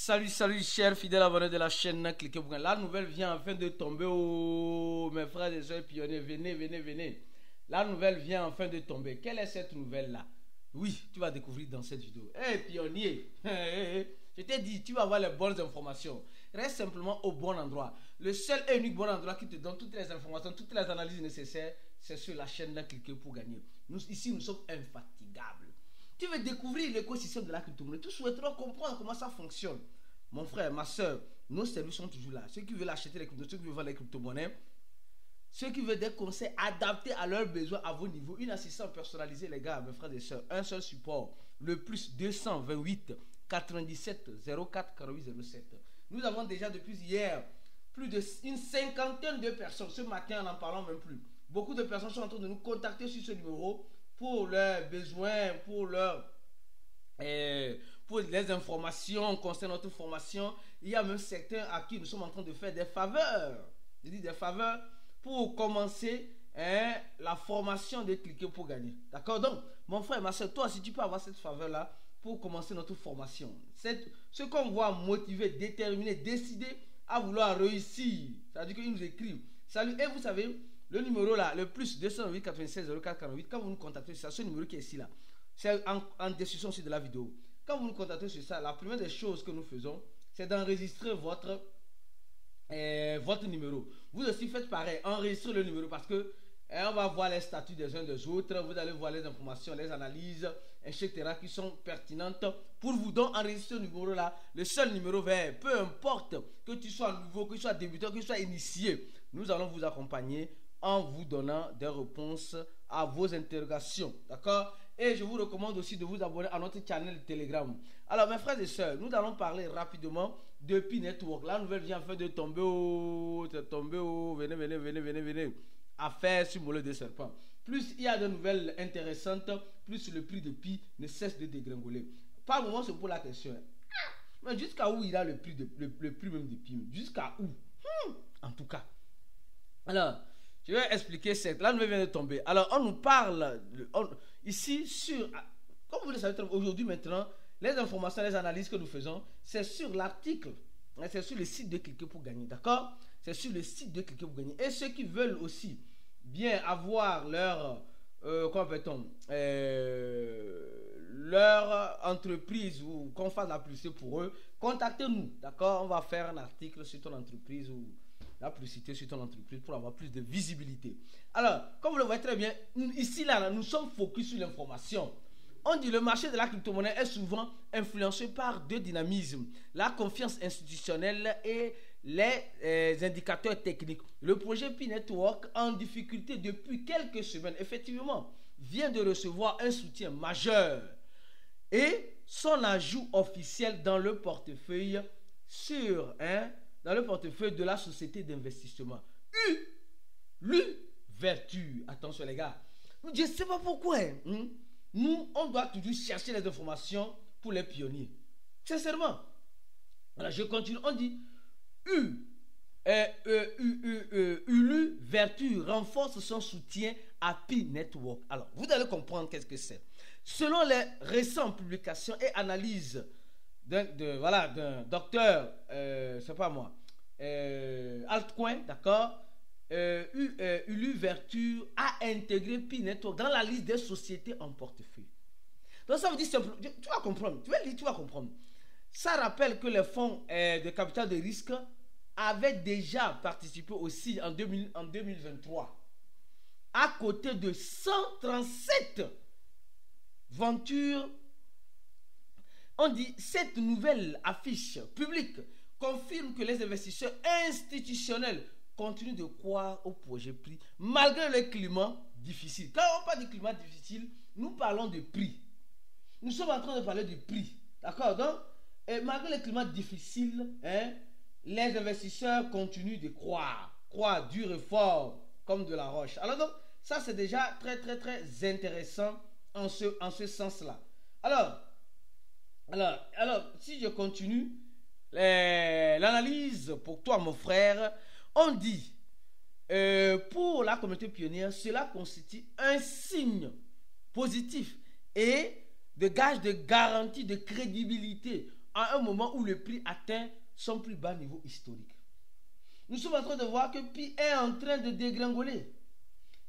Salut, salut, chers fidèles abonnés de la chaîne, cliquez pour la nouvelle vient enfin de tomber. Oh, mes frères et soeurs pionniers, venez, venez, venez. La nouvelle vient enfin de tomber. Quelle est cette nouvelle-là? Oui, tu vas découvrir dans cette vidéo. Hey, pionnier, je t'ai dit, tu vas avoir les bonnes informations. Reste simplement au bon endroit. Le seul et unique bon endroit qui te donne toutes les informations, toutes les analyses nécessaires, c'est sur la chaîne cliquez pour gagner. Ici, nous sommes infatigables. Tu veux découvrir l'écosystème de la crypto-monnaie. Tu souhaiteras comprendre comment ça fonctionne. Mon frère, ma soeur, nos services sont toujours là. Ceux qui veulent acheter les crypto-monnaies, ceux qui veulent vendre les crypto-monnaies, ceux qui veulent des conseils adaptés à leurs besoins, à vos niveaux, une assistance personnalisée, les gars, mes frères et soeurs, un seul support, le plus 228 97 04 48 07. Nous avons déjà depuis hier plus d'une cinquantaine de personnes. Ce matin, en n'en parlant même plus. Beaucoup de personnes sont en train de nous contacter sur ce numéro pour leurs besoins, pour les informations concernant notre formation. Il y a même certains à qui nous sommes en train de faire des faveurs. Je dis des faveurs pour commencer la formation de cliquer pour gagner. D'accord? Donc, mon frère, ma soeur, toi, si tu peux avoir cette faveur-là pour commencer notre formation. Ce qu'on voit motiver, déterminer, décider à vouloir réussir. C'est-à-dire qu'ils nous écrivent. Salut, et vous savez, le numéro là, le plus 208 96 04 48, quand vous nous contactez sur ça, ce numéro qui est ici là, c'est en description aussi de la vidéo. Quand vous nous contactez sur ça, la première des choses que nous faisons, c'est d'enregistrer votre numéro. Vous aussi faites pareil, enregistrez le numéro parce que on va voir les statuts des uns des autres, vous allez voir les informations, les analyses, etc. qui sont pertinentes pour vous. Donc enregistrez ce numéro là, le seul numéro vert, peu importe que tu sois nouveau, que tu sois débutant, que tu sois initié, nous allons vous accompagner en vous donnant des réponses à vos interrogations, d'accord? Et je vous recommande aussi de vous abonner à notre channel Telegram. Alors mes frères et sœurs, nous allons parler rapidement de Pi Network. La nouvelle vient enfin de tomber, venez, venez, venez, venez, venez. Affaire sur mollet de serpent. Plus il y a de nouvelles intéressantes, plus le prix de Pi ne cesse de dégringoler. Par moment, c'est pour la question. Mais jusqu'à où il a le prix même de Pi? Jusqu'à où? En tout cas. Alors, je vais expliquer cette. La nouvelle vient de tomber. Alors, on nous parle ici sur. Comme vous le savez, aujourd'hui maintenant, les informations, les analyses que nous faisons, c'est sur l'article. C'est sur le site de Cliquer pour gagner. D'accord? C'est sur le site de Cliquer pour gagner. Et ceux qui veulent aussi bien avoir leur. Comment appelle-t-on leur entreprise ou qu'on fasse la publicité pour eux, contactez-nous. D'accord? On va faire un article sur ton entreprise ou la publicité sur ton entreprise pour avoir plus de visibilité. Alors, comme vous le voyez très bien, ici là, nous sommes focus sur l'information. On dit le marché de la crypto-monnaie est souvent influencé par deux dynamismes, la confiance institutionnelle et les indicateurs techniques. Le projet Pi Network, en difficulté depuis quelques semaines, effectivement, vient de recevoir un soutien majeur et son ajout officiel dans le portefeuille dans le portefeuille de la société d'investissement. L'ouverture. Attention les gars. Je ne sais pas pourquoi. Nous, on doit toujours chercher les informations pour les pionniers. Sincèrement. Voilà, je continue. On dit l'ouverture renforce son soutien à Pi Network. Alors, vous allez comprendre qu'est-ce que c'est. Selon les récentes publications et analyses d'un docteur, c'est pas moi, Altcoin, d'accord, l'ouverture a intégré Pi Network dans la liste des sociétés en portefeuille. Donc ça veut dire simplement, tu vas comprendre, tu vas comprendre. Ça rappelle que les fonds de capital de risque avaient déjà participé aussi en 2023 à côté de 137 ventures. On dit cette nouvelle affiche publique confirme que les investisseurs institutionnels continuent de croire au projet Pi malgré le climat difficile. Quand on parle de climat difficile, nous parlons de prix. Nous sommes en train de parler de prix. D'accord? Donc, malgré le climat difficile, les investisseurs continuent de croire dur et fort comme de la roche. Alors donc, ça c'est déjà très très très intéressant en ce sens-là. Alors, si je continue l'analyse pour toi, mon frère, on dit pour la communauté pionnière, cela constitue un signe positif et de gage de garantie de crédibilité à un moment où le prix atteint son plus bas niveau historique. Nous sommes en train de voir que Pi est en train de dégringoler.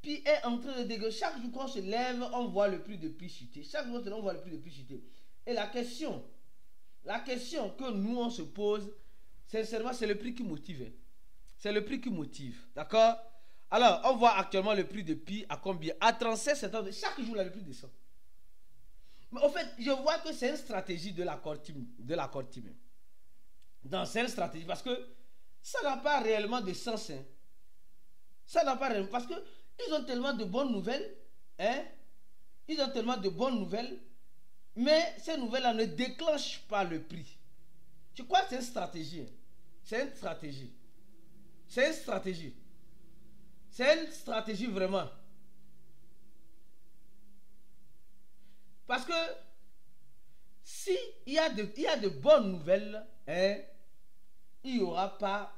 Pi est en train de dégringoler. Chaque jour qu'on se lève, on voit le prix de Pi chuter. Chaque jour on voit le prix de Pi chuter. Et la question que nous on se pose, sincèrement, c'est le prix qui motive. C'est le prix qui motive. D'accord? Alors, on voit actuellement le prix de Pi à combien? À 37,70. Chaque jour, là, le prix descend. Mais en fait, je vois que c'est une stratégie de l'accord team. Donc, c'est une stratégie parce que ça n'a pas réellement de sens. Hein. Ça n'a pas réellement. Parce qu'ils ont tellement de bonnes nouvelles. Hein? Ils ont tellement de bonnes nouvelles. Mais ces nouvelles-là ne déclenchent pas le prix. Je crois que c'est une stratégie. Hein. C'est une stratégie. C'est une stratégie. C'est une stratégie vraiment. Parce que si il y a de bonnes nouvelles, hein, il n'y aura pas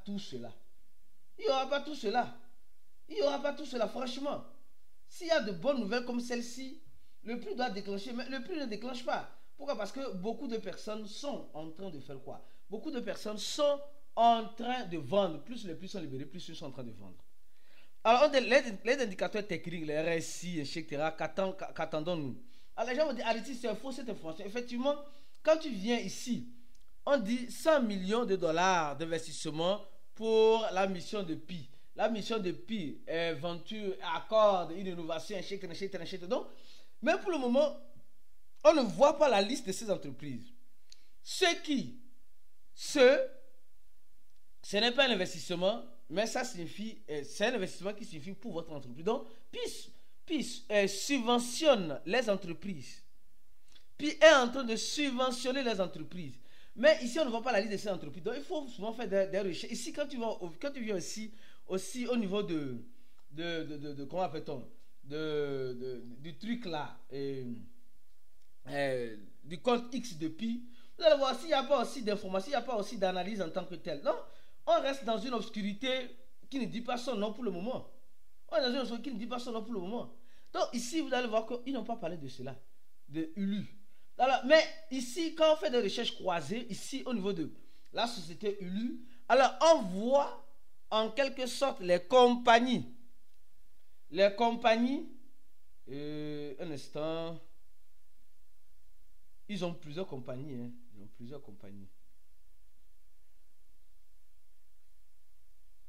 tout cela. Il n'y aura pas tout cela. Il n'y aura pas tout cela, franchement. S'il y a de bonnes nouvelles comme celle-ci, le prix doit déclencher, mais le prix ne déclenche pas. Pourquoi? Parce que beaucoup de personnes sont en train de faire quoi? Beaucoup de personnes sont en train de vendre. Plus les prix sont libérés, plus ils sont en train de vendre. Alors, les indicateurs techniques, les RSI, etc., qu'attendons-nous? Alors, les gens vont dire, Aristide, c'est faux cette information. Effectivement, quand tu viens ici, on dit 100 millions de dollars d'investissement pour la mission de Pi. La mission de Pi, Venture, Accord, une innovation, etc. Donc, même pour le moment, on ne voit pas la liste de ces entreprises. Ce n'est pas un investissement, mais ça signifie, c'est un investissement qui signifie pour votre entreprise. Donc, Pi subventionne les entreprises. Pi est en train de subventionner les entreprises. Mais ici, on ne voit pas la liste de ces entreprises. Donc, il faut souvent faire des recherches. Ici, quand tu viens aussi au niveau de comment appelle-t-on, du truc là, du compte X de Pi, vous allez voir s'il n'y a pas aussi d'informations, il n'y a pas aussi d'analyse en tant que telle. Donc, on reste dans une obscurité qui ne dit pas son nom pour le moment. On est dans une obscurité qui ne dit pas son nom pour le moment. Donc, ici, vous allez voir qu'ils n'ont pas parlé de cela, de Ulu. Alors, mais ici, quand on fait des recherches croisées, ici, au niveau de la société Ulu, alors on voit en quelque sorte les compagnies. Les compagnies, un instant, ils ont plusieurs compagnies. Hein. Ils ont plusieurs compagnies.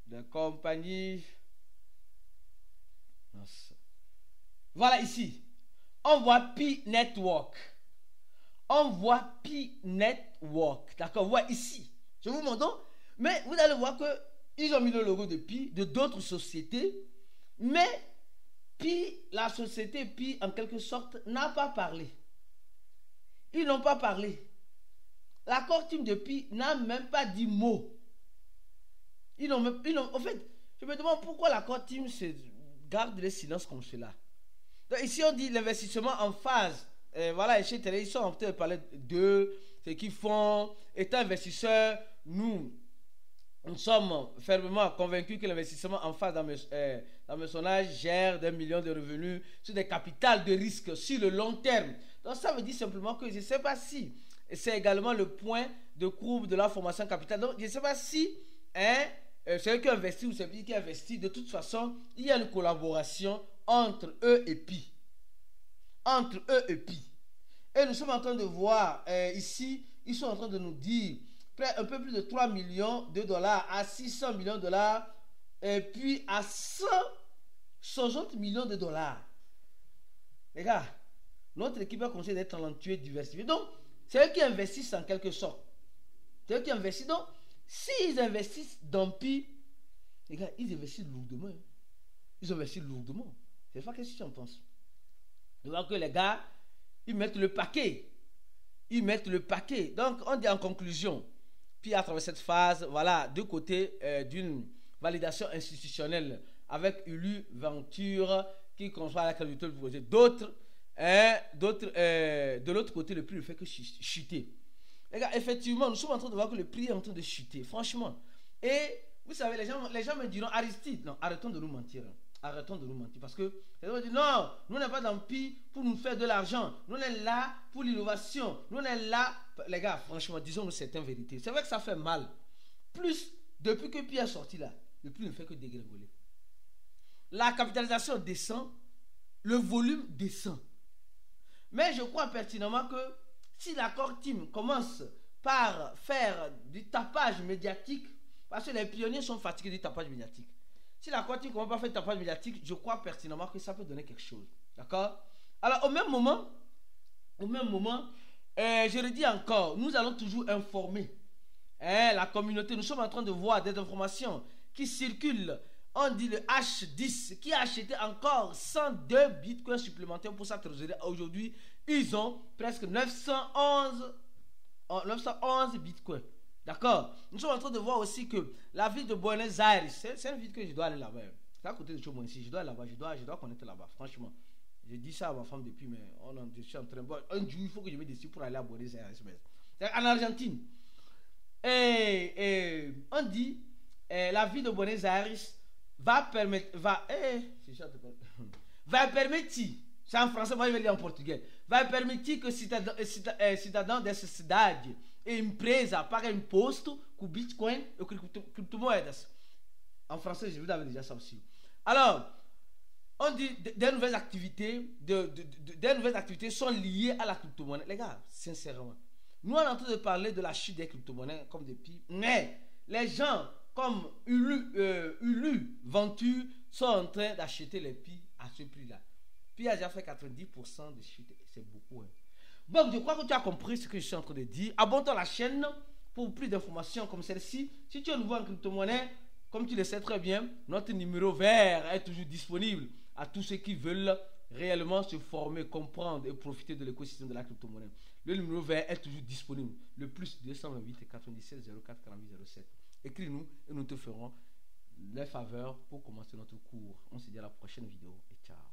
Des compagnies. Voilà ici. On voit Pi Network. On voit Pi Network. D'accord? On voit ici. Je vous montre donc. Mais vous allez voir qu'ils ont mis le logo de Pi, de d'autres sociétés. Mais Pi, la société Pi, en quelque sorte, n'a pas parlé. Ils n'ont pas parlé. L'accord team de Pi n'a même pas dit mot. En fait, je me demande pourquoi l'accord team garde le silence comme cela. Donc ici, on dit l'investissement en phase. Voilà, ils sont en train de parler de ce qu'ils font. Étant investisseurs, nous sommes fermement convaincus que l'investissement en phase dans Meusonnage gère des millions de revenus sur des capitales de risque sur le long terme. Donc ça veut dire simplement que je ne sais pas si c'est également le point de courbe de la formation capitale. Donc je ne sais pas si celui qui investit ou celui qui investit, de toute façon, il y a une collaboration entre eux et Pi. Entre eux et Pi. Et nous sommes en train de voir ici, ils sont en train de nous dire un peu plus de 3 millions de dollars à 600 millions de dollars et puis à 160 millions de dollars. Les gars, notre équipe a conseillé d'être talentueux et diversifié. Donc, c'est eux qui investissent en quelque sorte. C'est eux qui investissent. Donc, s'ils investissent dans Pi, les gars, ils investissent lourdement. Hein. Ils investissent lourdement. C'est ça, qu'est-ce que tu en penses? Je vois que les gars, ils mettent le paquet. Ils mettent le paquet. Donc, on dit en conclusion, puis à travers cette phase, voilà, de côté d'une validation institutionnelle avec Ulu Venture qui conçoit la crédibilité du projet. D'autres, de l'autre côté, le prix ne fait que chuter. Les gars, effectivement, nous sommes en train de voir que le prix est en train de chuter, franchement. Et vous savez, les gens me diront, Aristide, non, arrêtons de nous mentir. arrêtons de nous mentir. Parce que les gens disent non, nous n'avons pas d'empire pour nous faire de l'argent. Nous on est là pour l'innovation. Nous on est là. Les gars, franchement, disons-nous certaines vérités. C'est vrai que ça fait mal. Plus, depuis que Pi est sorti là, le prix ne fait que dégringoler. La capitalisation descend, le volume descend. Mais je crois pertinemment que si l'accord Team commence par faire du tapage médiatique, parce que les pionniers sont fatigués du tapage médiatique. Si l'accord Team commence par faire du tapage médiatique, je crois pertinemment que ça peut donner quelque chose. D'accord? Alors au même moment, je le dis encore, nous allons toujours informer la communauté. Nous sommes en train de voir des informations qui circulent. On dit le H10 qui a acheté encore 102 bitcoins supplémentaires pour sa trésorerie. Aujourd'hui, ils ont presque 911 bitcoins. D'accord? Nous sommes en train de voir aussi que la ville de Buenos Aires, c'est une ville que je dois aller là-bas. C'est à côté de chez moi ici. Je dois aller là-bas. Je dois connaître là-bas. Franchement. Je dis ça à ma femme depuis, mais je suis en train de voir. Un jour, il faut que je me décide pour aller à Buenos Aires. C'est en Argentine. Et on dit la ville de Buenos Aires va permettre, c'est en français, moi je vais le dire en portugais, vai permitir que cidadão dessa cidade e empresa paguem imposto com Bitcoin e criptomoedas. En français, je vous avais déjà ça aussi. Alors, on dit des nouvelles activités, des nouvelles activités sont liées à la crypto-monnaie. Les gars, sincèrement, nous on est en train de parler de la chute des crypto-monnaies comme depuis, mais les gens comme Ulu Venture sont en train d'acheter les Pi à ce prix-là. Pi a déjà fait 90% de chute, c'est beaucoup. Hein. Bon, je crois que tu as compris ce que je suis en train de dire. Abonne-toi à la chaîne pour plus d'informations comme celle-ci. Si tu es nouveau en crypto-monnaie, comme tu le sais très bien, notre numéro vert est toujours disponible à tous ceux qui veulent réellement se former, comprendre et profiter de l'écosystème de la crypto-monnaie. Le numéro vert est toujours disponible. Le plus 228 97 04 48 07. Écris-nous et nous te ferons les faveurs pour commencer notre cours. On se dit à la prochaine vidéo et ciao.